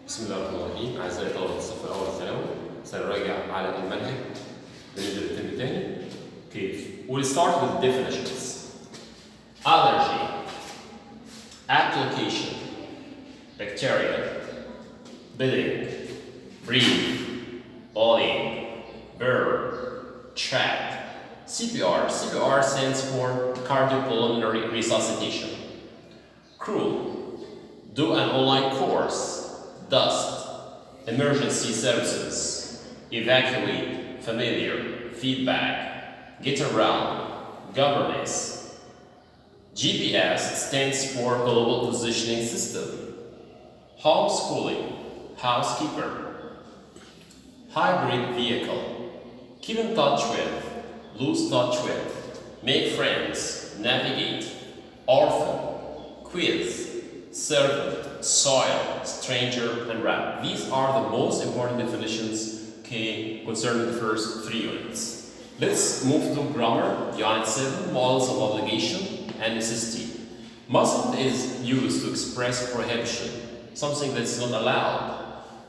بسم الله الرحمن الرحيم. أعزائي طلبة الصف الأول الثانوي، سنراجع على المنهج بالنسبة للترم الثاني. كيف؟ We'll start with definitions. Allergy, application, bacteria, bidding, breathe, bullying, burr, trap. CPR. CPR stands for cardiopulmonary resuscitation. Cruel. Do an online course. Dust, emergency services, evacuate, familiar, feedback, get around, governance. GPS stands for Global Positioning System. Homeschooling, housekeeper. Hybrid vehicle, keep in touch with, lose touch with, make friends, navigate. Orphan, quiz, servant, soil, stranger, and rat. These are the most important definitions concerning the first 3 units. Let's move to grammar, unit 7, models of obligation and necessity. Mustn't is used to express prohibition, something that's not allowed.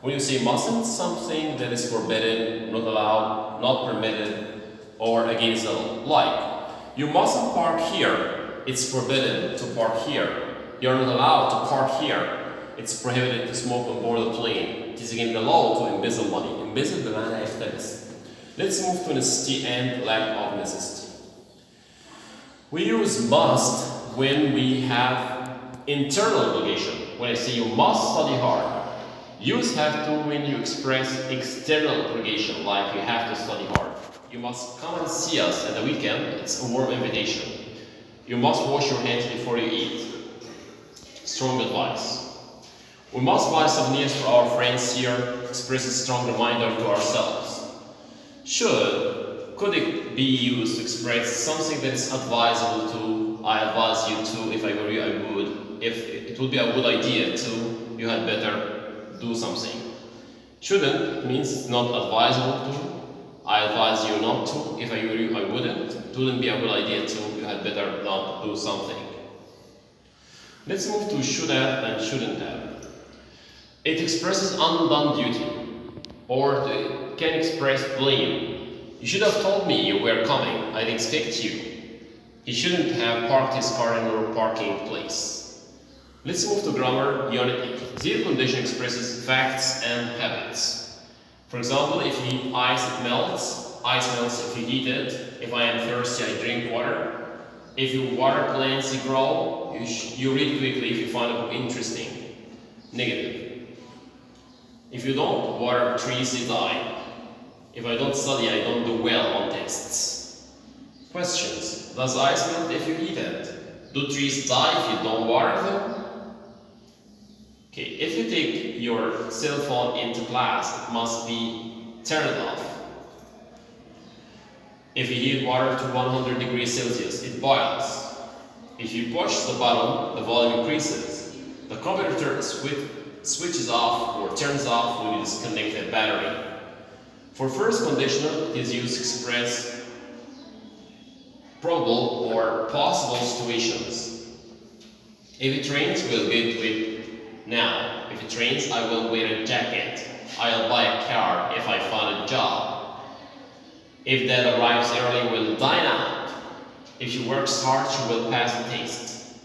When you say mustn't, something that is forbidden, not allowed, not permitted, or against the law. Like, you mustn't park here, it's forbidden to park here. You're not allowed to park here. It's prohibited to smoke on board the plane. It is against the law to embezzle money. Embezzle بمعنى يختلس. Let's move to necessity and lack of necessity. We use must when we have internal obligation. When I say you must study hard. Use have to when you express external obligation, like you have to study hard. You must come and see us at the weekend. It's a warm invitation. You must wash your hands before you eat. Strong advice. We must buy souvenirs for our friends here, express a strong reminder to ourselves. Could it be used to express something that is advisable to, I advise you to, if I were you, I would. If it would be a good idea to, you had better do something. Shouldn't means it's not advisable to, I advise you not to, if I were you, I wouldn't. It wouldn't be a good idea to, you had better not do something. Let's move to should have and shouldn't have. It expresses undone duty, or it can express blame. You should have told me you were coming, I'd expect you. He shouldn't have parked his car in our parking place. Let's move to grammar, unit 8. Zero condition expresses facts and habits. For example, if you heat ice, it melts. Ice melts if you heat it. If I am thirsty, I drink water. If you water plants, they grow. You read quickly if you find a book interesting. Negative. If you don't water trees, they die. If I don't study, I don't do well on tests. Questions. Does ice melt if you heat it? Do trees die if you don't water them? Okay, if you take your cell phone into class, it must be turned off. If you heat water to 100 degrees Celsius, it boils. If you push the button, the volume increases. The computer switches off or turns off when you disconnect the battery. For first conditional, it is used to express probable or possible situations. If it rains, we'll get wet now. If it rains, I will wear a jacket. I'll buy a car if I find a job. If dad arrives early, we'll dine out. If she works hard, she will pass the test.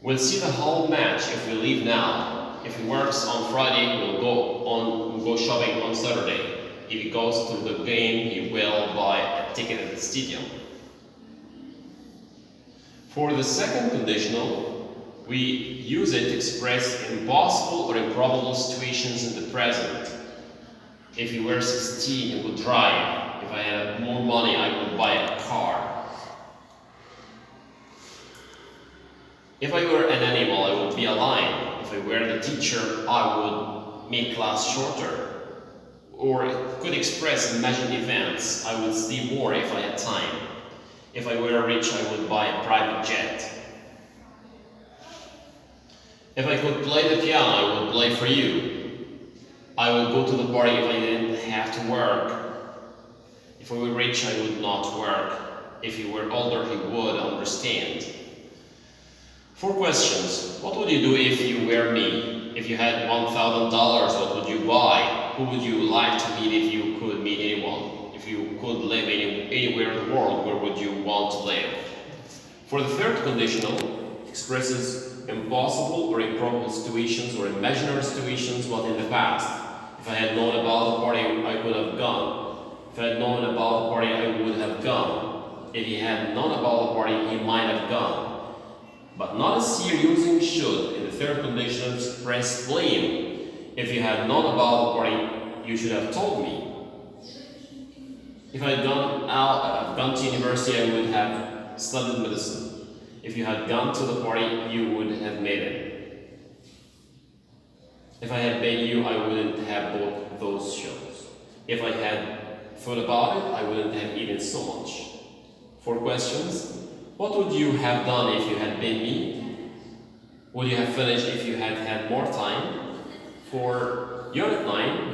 We'll see the whole match if we leave now. If he works on Friday, we'll go shopping on Saturday. If he goes to the game, he will buy a ticket at the stadium. For the second conditional, we use it to express impossible or improbable situations in the present. If you were 16, you would drive. If I had more money, I would buy a car. If I were an animal, I would be a lion. If I were the teacher, I would make class shorter. Or it could express imagined events. I would sleep more if I had time. If I were rich, I would buy a private jet. If I could play the piano, I would play for you. I would go to the party if I didn't have to work. If I were rich, I would not work. If he were older, he would understand. 4 questions. What would you do if you were me? If you had $1,000, what would you buy? Who would you like to meet if you could meet anyone? If you could live anywhere in the world, where would you want to live? For the third conditional, expresses impossible or improbable situations or imaginary situations, what in the past. If I had known about the party, I would have gone. If I had known about the party, I would have gone. If he had known about the party, he might have gone. But notice here using should in the third conditional express plain. If you had known about the party, you should have told me. If I had gone to university, I would have studied medicine. If you had gone to the party, you would have made it. If I had paid you, I wouldn't have bought those shoes. If I had thought about it, I wouldn't have eaten so much. 4 questions. What would you have done if you had been me? Would you have finished if you had had more time? For Unit 9,